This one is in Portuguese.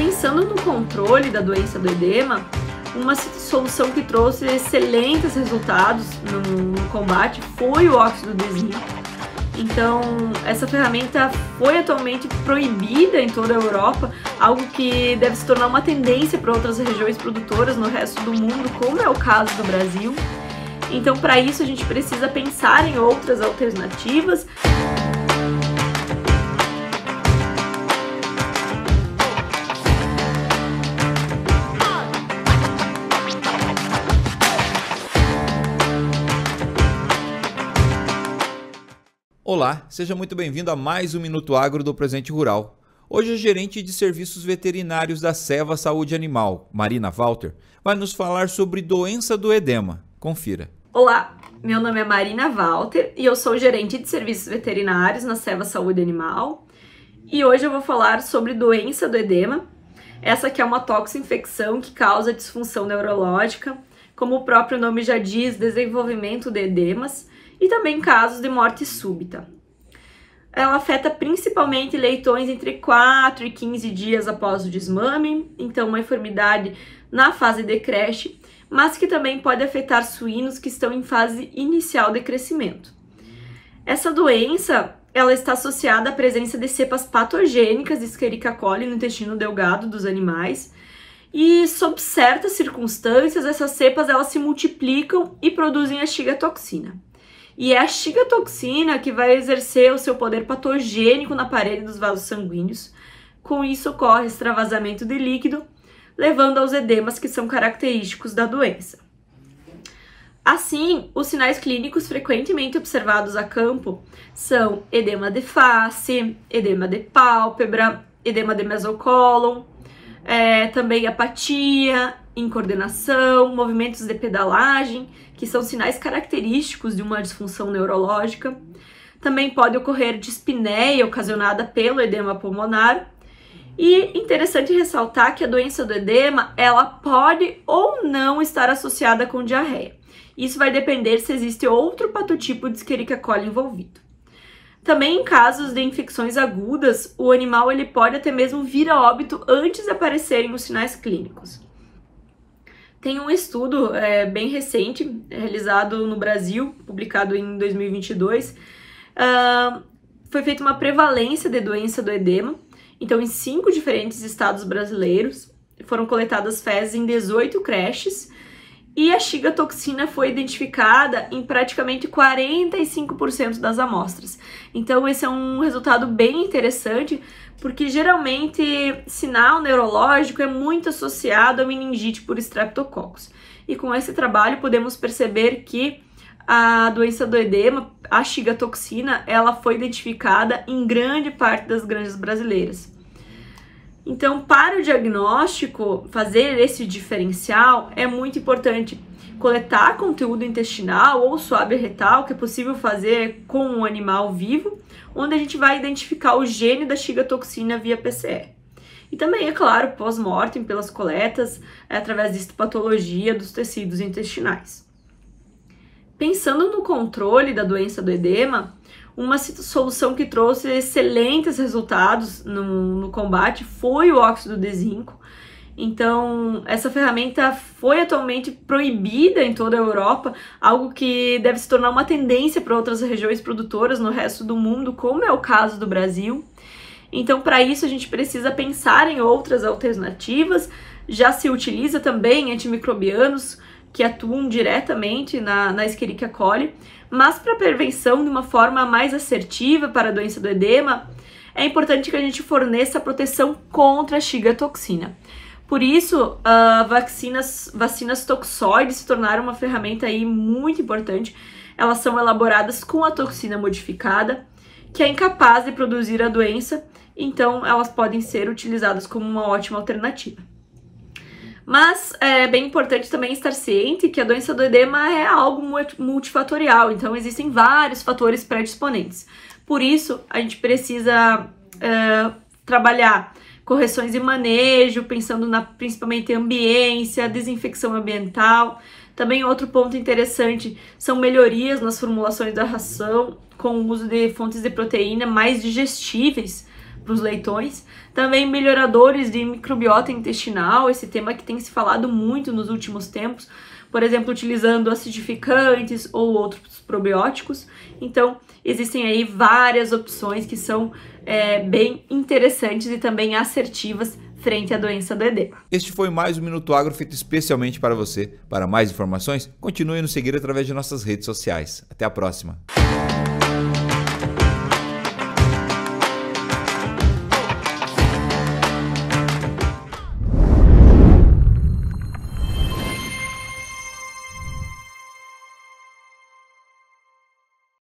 Pensando no controle da doença do edema, uma solução que trouxe excelentes resultados no combate foi o óxido de zinco. Então, essa ferramenta foi atualmente proibida em toda a Europa, algo que deve se tornar uma tendência para outras regiões produtoras no resto do mundo, como é o caso do Brasil. Então, para isso, a gente precisa pensar em outras alternativas. Olá, seja muito bem-vindo a mais um Minuto Agro do Presente Rural. Hoje a gerente de serviços veterinários da Ceva Saúde Animal, Marina Walter, vai nos falar sobre doença do edema. Confira. Olá, meu nome é Marina Walter e eu sou gerente de serviços veterinários na Ceva Saúde Animal. E hoje eu vou falar sobre doença do edema. Essa que é uma toxinfecção que causa disfunção neurológica, como o próprio nome já diz, desenvolvimento de edemas, e também casos de morte súbita. Ela afeta principalmente leitões entre 4 e 15 dias após o desmame, então uma enfermidade na fase de creche, mas que também pode afetar suínos que estão em fase inicial de crescimento. Essa doença, ela está associada à presença de cepas patogênicas de Escherichia coli no intestino delgado dos animais, e sob certas circunstâncias, essas cepas elas se multiplicam e produzem a Shigatoxina. E é a Shigatoxina que vai exercer o seu poder patogênico na parede dos vasos sanguíneos. Com isso ocorre extravasamento de líquido, levando aos edemas que são característicos da doença. Assim, os sinais clínicos frequentemente observados a campo são edema de face, edema de pálpebra, edema de mesocólon, também apatia, incoordenação, movimentos de pedalagem, que são sinais característicos de uma disfunção neurológica. Também pode ocorrer dispneia ocasionada pelo edema pulmonar. E interessante ressaltar que a doença do edema, ela pode ou não estar associada com diarreia. Isso vai depender se existe outro patotipo de Escherichia coli envolvido. Também em casos de infecções agudas, o animal ele pode até mesmo vir a óbito antes de aparecerem os sinais clínicos. Tem um estudo bem recente, realizado no Brasil, publicado em 2022. Foi feita uma prevalência de doença do edema. Então, em 5 diferentes estados brasileiros, foram coletadas fezes em 18 creches e a Shigatoxina foi identificada em praticamente 45% das amostras. Então, esse é um resultado bem interessante, porque geralmente sinal neurológico é muito associado à meningite por streptococcus. E com esse trabalho podemos perceber que a doença do edema, a Shigatoxina, ela foi identificada em grande parte das granjas brasileiras. Então, para o diagnóstico, fazer esse diferencial é muito importante. Coletar conteúdo intestinal ou suave retal, que é possível fazer com um animal vivo, onde a gente vai identificar o gene da Shigatoxina via PCR. E também, é claro, pós-mortem pelas coletas, através de histopatologia dos tecidos intestinais. Pensando no controle da doença do edema, uma solução que trouxe excelentes resultados no combate foi o óxido de zinco. Então, essa ferramenta foi atualmente proibida em toda a Europa, algo que deve se tornar uma tendência para outras regiões produtoras no resto do mundo, como é o caso do Brasil. Então, para isso, a gente precisa pensar em outras alternativas. Já se utiliza também antimicrobianos que atuam diretamente na Escherichia coli, mas para prevenção de uma forma mais assertiva para a doença do edema, é importante que a gente forneça proteção contra a Shigatoxina. Por isso, vacinas toxoides se tornaram uma ferramenta aí muito importante. Elas são elaboradas com a toxina modificada, que é incapaz de produzir a doença, então elas podem ser utilizadas como uma ótima alternativa. Mas é bem importante também estar ciente que a doença do edema é algo multifatorial, então existem vários fatores predisponentes. Por isso, a gente precisa trabalhar correções de manejo, pensando principalmente em ambiência, desinfecção ambiental. Também outro ponto interessante são melhorias nas formulações da ração, com o uso de fontes de proteína mais digestíveis os leitões. Também melhoradores de microbiota intestinal, esse tema que tem se falado muito nos últimos tempos, por exemplo, utilizando acidificantes ou outros probióticos. Então, existem aí várias opções que são bem interessantes e também assertivas frente à doença do edema. Este foi mais um Minuto Agro feito especialmente para você. Para mais informações, continue a nos seguir através de nossas redes sociais. Até a próxima!